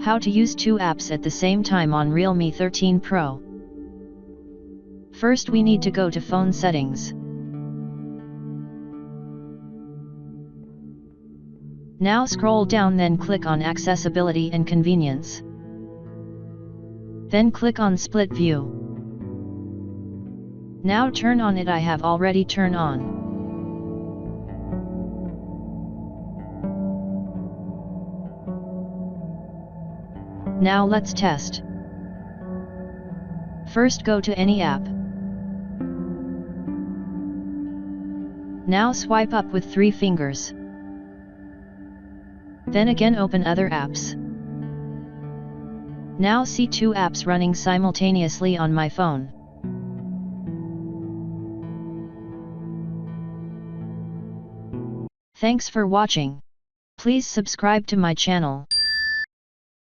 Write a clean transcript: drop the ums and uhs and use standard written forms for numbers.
How to use two apps at the same time on Realme 13 Pro. First we need to go to phone settings. Now scroll down, then click on accessibility and convenience. Then click on split view. Now turn on it. I have already turned on. Now let's test. First go to any app. Now swipe up with 3 fingers. Then again open other apps. Now see 2 apps running simultaneously on my phone. Thanks for watching. Please subscribe to my channel.